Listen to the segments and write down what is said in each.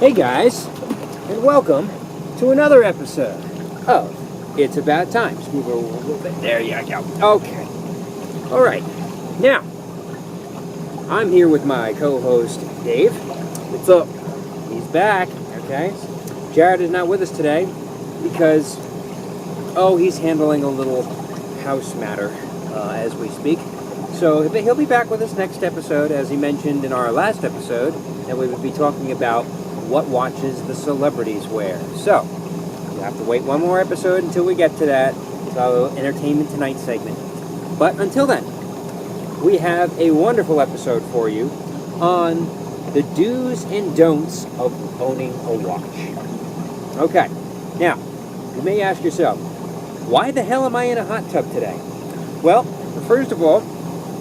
Hey guys, and welcome to another episode of It's About Time. Just move over a little bit. There you go. Okay. Alright. Now, I'm here with my co-host, Dave. What's up? He's back. Okay. Jared is not with us today because, he's handling a little house matter as we speak. So he'll be back with us next episode, as he mentioned in our last episode, and we would be talking about what watches the celebrities wear. So, you'll have to wait one more episode until we get to that. It's our Entertainment Tonight segment. But until then, we have a wonderful episode for you on the do's and don'ts of owning a watch. Okay, now, you may ask yourself, why the hell am I in a hot tub today? Well, first of all,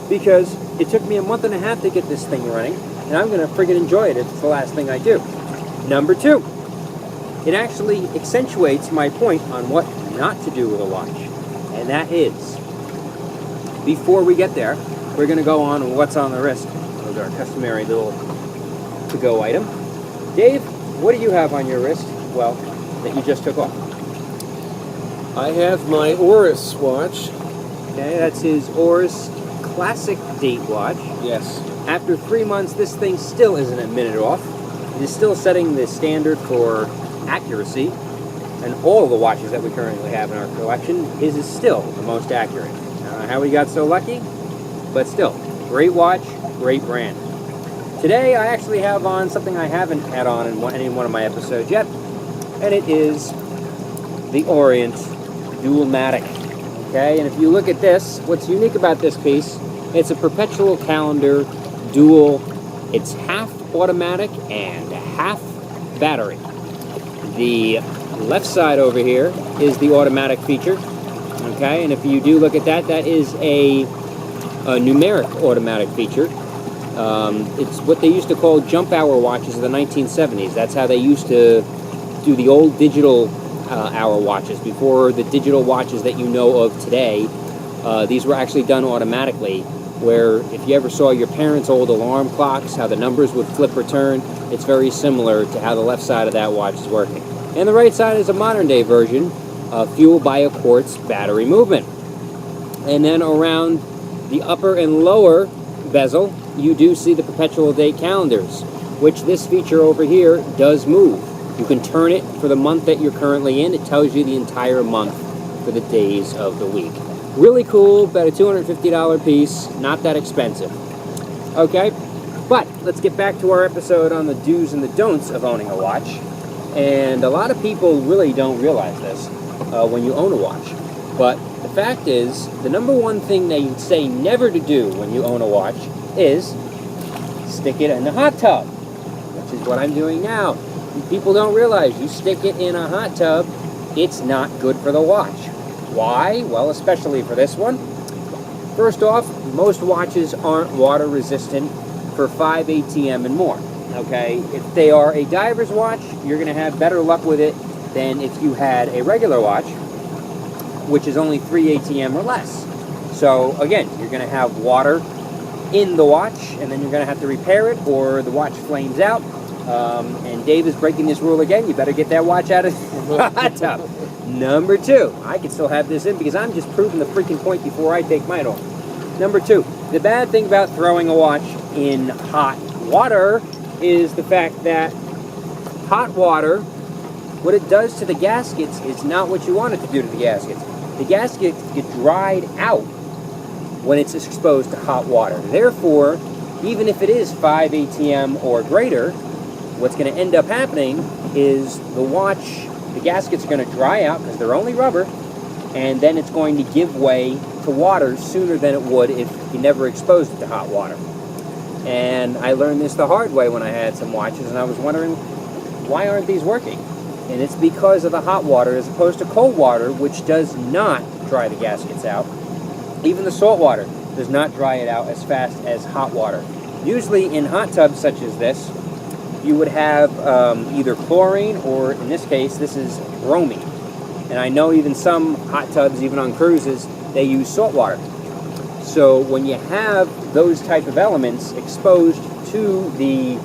because it took me a month and a half to get this thing running, and I'm going to friggin' enjoy it if it's the last thing I do. Number two, it actually accentuates my point on what not to do with a watch. And that is, before we get there, we're going to go on what's on the wrist with our customary little to-go item. Dave, what do you have on your wrist, well, that you just took off? I have my Oris watch. Okay, that's his Oris Classic Date watch. Yes. After 3 months, this thing still isn't a minute off. It is still setting the standard for accuracy, and all the watches that we currently have in our collection, his is still the most accurate. I don't know how we got so lucky, but still, great watch, great brand. Today, I actually have on something I haven't had on in one of my episodes yet, and it is the Orient Dual-Matic. Okay, and if you look at this, what's unique about this piece, it's a perpetual calendar dual. It's half automatic and half battery. The left side over here is the automatic feature. Okay, and if you do look at that, that is a numeric automatic feature. It's what they used to call jump hour watches in the 1970s. That's how they used to do the old digital hour watches before the digital watches that you know of today. These were actually done automatically, where if you ever saw your parents' old alarm clocks, how the numbers would flip return, it's very similar to how the left side of that watch is working. And the right side is a modern day version, fueled by a quartz battery movement. And then around the upper and lower bezel, you do see the perpetual date calendars, which this feature over here does move. You can turn it for the month that you're currently in. It tells you the entire month for the days of the week. Really cool, about a $250 piece, not that expensive. Okay, but let's get back to our episode on the do's and the don'ts of owning a watch. And a lot of people really don't realize this when you own a watch. But the fact is, the number one thing they say never to do when you own a watch is stick it in the hot tub, which is what I'm doing now. People don't realize you stick it in a hot tub, it's not good for the watch. Why? Well, especially for this one. First off, most watches aren't water resistant for 5 ATM and more. Okay, if they are a diver's watch, you're going to have better luck with it than if you had a regular watch, which is only 3 ATM or less. So again, you're going to have water in the watch, and then you're going to have to repair it, or the watch flames out. And Dave is breaking this rule again. You better get that watch out of the hot tub. Number two, I can still have this in because I'm just proving the freaking point before I take mine off. Number two, the bad thing about throwing a watch in hot water is the fact that hot water, what it does to the gaskets is not what you want it to do to the gaskets. The gaskets get dried out when it's exposed to hot water. Therefore, even if it is 5 ATM or greater, what's going to end up happening is the gaskets are going to dry out because they're only rubber, and then it's going to give way to water sooner than it would if you never exposed it to hot water. And I learned this the hard way when I had some watches, and I was wondering, why aren't these working? And it's because of the hot water as opposed to cold water, which does not dry the gaskets out. Even the salt water does not dry it out as fast as hot water. Usually in hot tubs such as this, you would have either chlorine, or in this case, this is bromine. And I know even some hot tubs, even on cruises, they use salt water. So when you have those type of elements exposed to the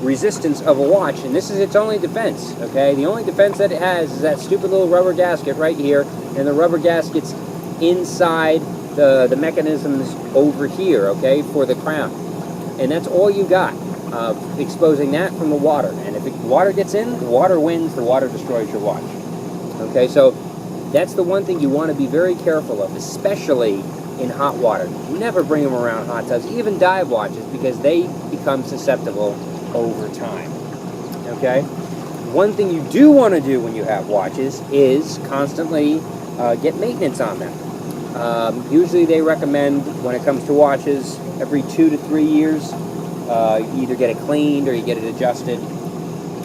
resistance of a watch, and this is its only defense, okay? The only defense that it has is that stupid little rubber gasket right here, and the rubber gasket's inside the mechanisms over here, okay, for the crown. And that's all you got, exposing that from the water. And if the water gets in, the water wins, the water destroys your watch. Okay, so that's the one thing you want to be very careful of, especially in hot water. Never bring them around hot tubs, even dive watches, because they become susceptible over time. Okay? One thing you do want to do when you have watches is constantly get maintenance on them. Usually they recommend, when it comes to watches, every 2 to 3 years, you either get it cleaned or you get it adjusted.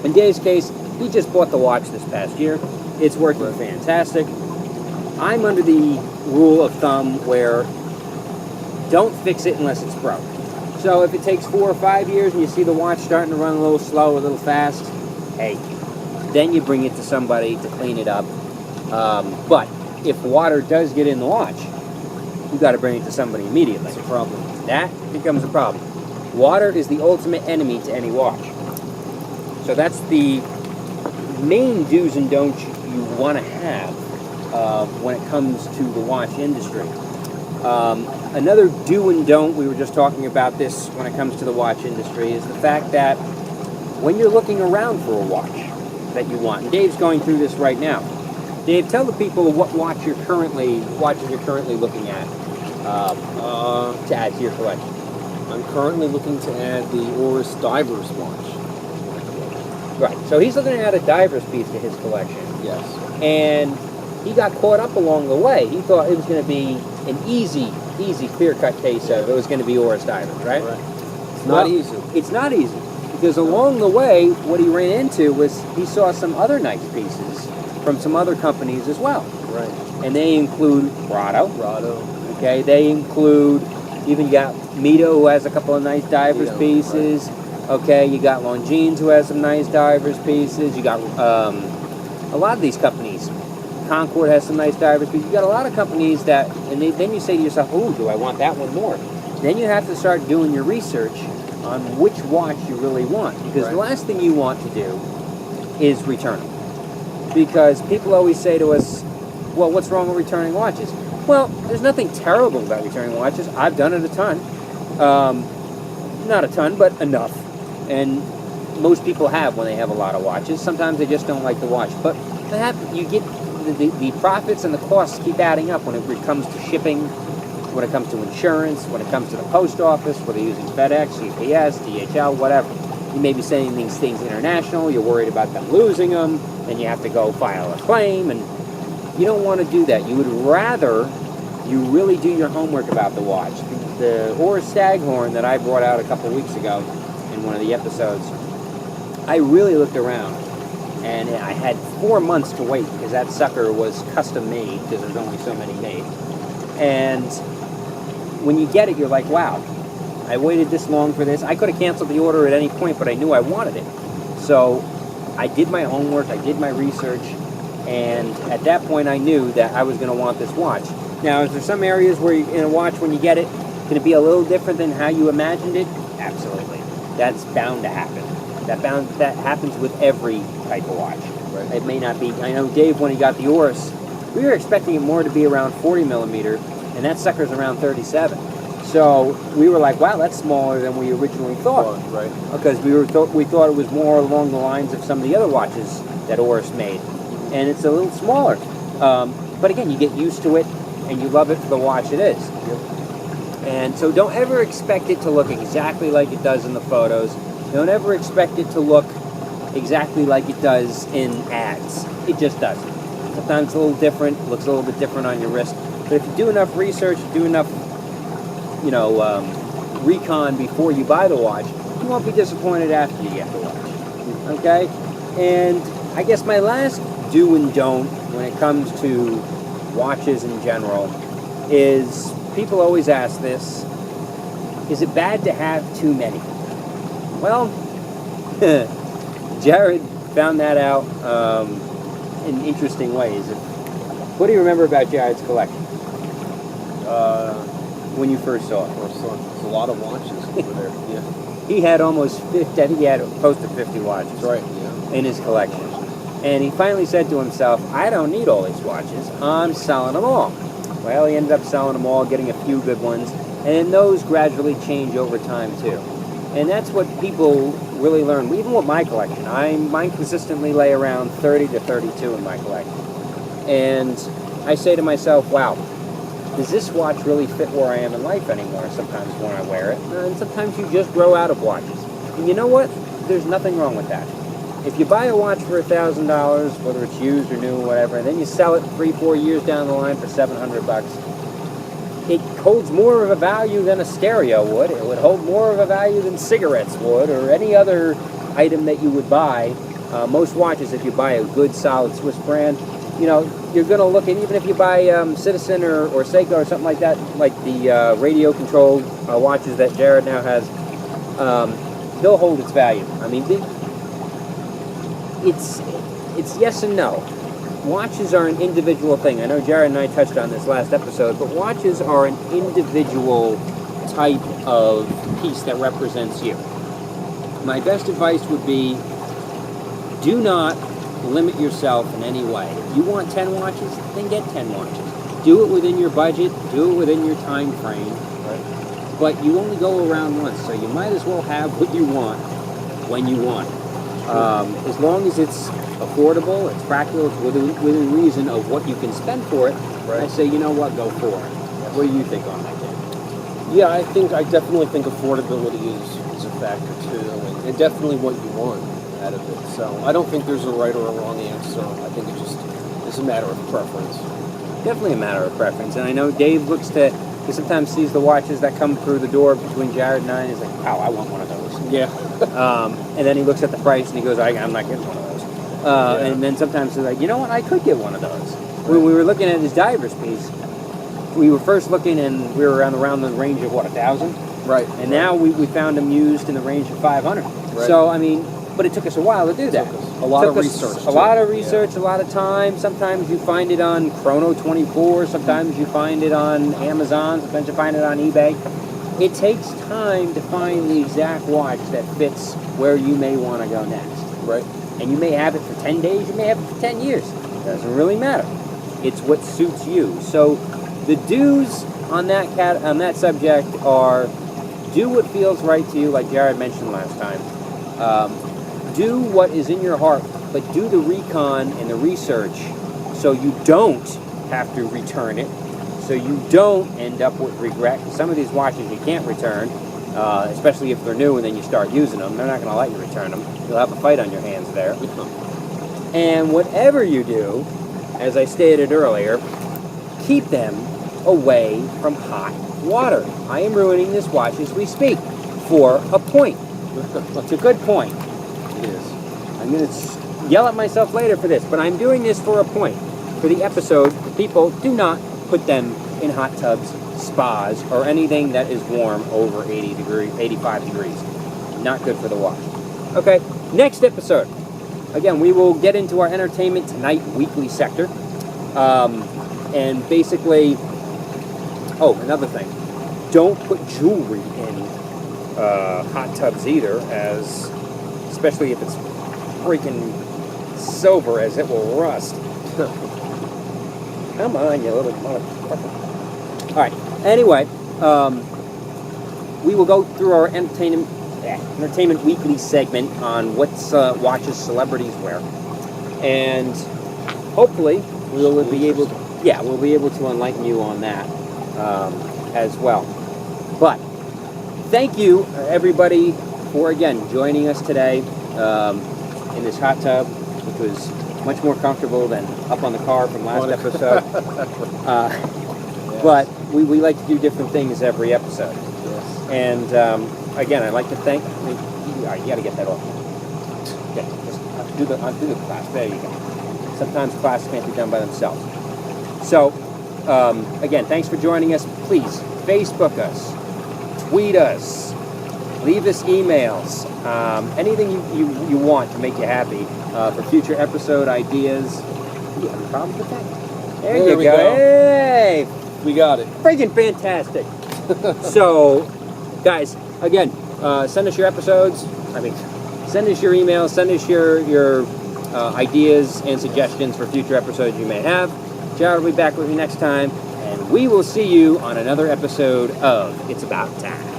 In Dave's case, he just bought the watch this past year. It's working fantastic. I'm under the rule of thumb where don't fix it unless it's broke. So if it takes 4 or 5 years and you see the watch starting to run a little slow, a little fast, hey, then you bring it to somebody to clean it up. But if water does get in the watch, you got to bring it to somebody immediately. That's a problem. That becomes a problem. Water is the ultimate enemy to any watch. So that's the main do's and don'ts you want to have when it comes to the watch industry. Another do and don't, we were just talking about this when it comes to the watch industry, is the fact that when you're looking around for a watch that you want, and Dave's going through this right now. Dave, tell the people what watches you're currently looking at to add to your collection. I'm currently looking to add the Oris Diver's watch. Right, so he's looking at a diver's piece to his collection. Yes. And he got caught up along the way. He thought it was going to be an easy clear-cut case of it was going to be Oris Divers, right? Right. It's not easy. It's not easy, because along the way, what he ran into was he saw some other nice pieces from some other companies as well. Right. And they include Rado. Rado. Okay, they include, even you got Mito, who has a couple of nice divers Mito, pieces. Right. Okay, you got Longines, who has some nice divers pieces. You got a lot of these companies. Concord has some nice divers pieces. You got a lot of companies that, and then you say to yourself, "Ooh, do I want that one more?" Then you have to start doing your research on which watch you really want, because Right. the last thing you want to do is return them. Because people always say to us, "Well, what's wrong with returning watches?" Well, there's nothing terrible about returning watches. I've done it a ton. Not a ton, but enough. And most people have when they have a lot of watches. Sometimes they just don't like the watch. But you get the profits and the costs keep adding up when it comes to shipping, when it comes to insurance, when it comes to the post office, whether you're using FedEx, UPS, DHL, whatever. You may be sending these things international. You're worried about them losing them. Then you have to go file a claim. And you don't want to do that. You would rather you really do your homework about the watch. The Oris Staghorn that I brought out a couple weeks ago in one of the episodes, I really looked around, and I had 4 months to wait because that sucker was custom made, because there's only so many made. And when you get it, you're like, wow, I waited this long for this. I could have canceled the order at any point, but I knew I wanted it. So I did my homework, I did my research, and at that point I knew that I was going to want this watch. Now, is there some areas where in a watch, when you get it, it's going to be a little different than how you imagined it? Absolutely. That's bound to happen. That happens with every type of watch. Right. It may not be. I know Dave, when he got the Oris, we were expecting it more to be around 40 millimeter, and that sucker's around 37. So we were like, wow, that's smaller than we originally thought. Right. Because we thought it was more along the lines of some of the other watches that Oris made, and it's a little smaller. But again, you get used to it, and you love it for the watch it is. Yep. And so don't ever expect it to look exactly like it does in the photos. Don't ever expect it to look exactly like it does in ads. It just doesn't. Sometimes it's a little different, looks a little bit different on your wrist. But if you do enough research, do enough, recon before you buy the watch, you won't be disappointed after you get the watch. Okay? And I guess my last do and don't when it comes to watches in general is, people always ask this, is it bad to have too many? Well, Jared found that out in interesting ways. What do you remember about Jared's collection? When you first saw it? There's a lot of watches over there. Yeah. he had almost 50, I think he had close to 50 watches. That's right, yeah. In his collection. And he finally said to himself, I don't need all these watches, I'm selling them all. Well, he ended up selling them all, getting a few good ones, and those gradually change over time too. And that's what people really learn, even with my collection. Mine consistently lay around 30 to 32 in my collection. And I say to myself, wow, does this watch really fit where I am in life anymore sometimes when I wear it? And sometimes you just grow out of watches. And you know what? There's nothing wrong with that. If you buy a watch for $1,000, whether it's used or new or whatever, and then you sell it 3-4 years down the line for $700, it holds more of a value than a stereo would. It would hold more of a value than cigarettes would, or any other item that you would buy. Most watches, if you buy a good, solid Swiss brand, you're going to look at, even if you buy Citizen or Seiko or something like that, like the radio-controlled watches that Jared now has, they'll hold its value. I mean, it's yes and no. Watches are an individual thing. I know Jared and I touched on this last episode, but watches are an individual type of piece that represents you. My best advice would be, do not limit yourself in any way. If you want 10 watches, then get 10 watches. Do it within your budget, do it within your time frame, right? But you only go around once, so you might as well have what you want when you want it. As long as it's affordable, it's practical, it's within reason of what you can spend for it, right. I say, you know what, go for it. What do you think on that, Jim? Yeah, I definitely think affordability is a factor too, and definitely what you want out of it. So I don't think there's a right or a wrong answer. I think it's a matter of preference. Definitely a matter of preference. And I know Dave he sometimes sees the watches that come through the door between Jared and I, and he's like, wow, I want one of those. Yeah. And then he looks at the price and he goes, I'm not getting one of those. Yeah. And then sometimes he's like, you know what, I could get one of those. When we were looking at his diver's piece, we were first looking and we were around the range of, 1,000? Right. And now we found them used in the range of 500. Right. So, I mean, but it took us a while to do that. A lot of research. A lot of research, a lot of time. Sometimes you find it on Chrono 24, sometimes you find it on Amazon, sometimes you find it on eBay. It takes time to find the exact watch that fits where you may want to go next. Right. And you may have it for 10 days, you may have it for 10 years. It doesn't really matter. It's what suits you. So the do's on that subject are, do what feels right to you, like Jared mentioned last time. Do what is in your heart, but do the recon and the research so you don't have to return it, so you don't end up with regret. Some of these watches you can't return, especially if they're new and then you start using them. They're not going to let you return them. You'll have a fight on your hands there. And whatever you do, as I stated earlier, keep them away from hot water. I am ruining this watch as we speak for a point. It's a good point. It is. I'm going to yell at myself later for this, but I'm doing this for a point. For the episode, people, do not put them in hot tubs, spas, or anything that is warm over 85 degrees. Not good for the watch. Okay, next episode. Again, we will get into our Entertainment Tonight weekly sector. And basically, another thing. Don't put jewelry in hot tubs either, especially if it's freaking silver, as it will rust. Come on, you little motherfucker. Alright, anyway, we will go through our Entertainment Weekly segment on what watches celebrities wear. And hopefully we'll be able to enlighten you on that as well. But thank you, everybody, for, again, joining us today in this hot tub, which was much more comfortable than up on the car from last episode. Yes. But we like to do different things every episode. Yes. And, again, I'd like to thank... you got to get that off. Okay, just do the class. There you go. Sometimes classes can't be done by themselves. So, again, thanks for joining us. Please, Facebook us. Tweet us. Leave us emails. Anything you want to make you happy for future episode ideas. You have a problem with that? There you go. Hey! We got it. Freaking fantastic. So, guys, again, send us your episodes. Send us your emails. Send us your ideas and suggestions for future episodes you may have. Jared will be back with you next time, and we will see you on another episode of It's About Time.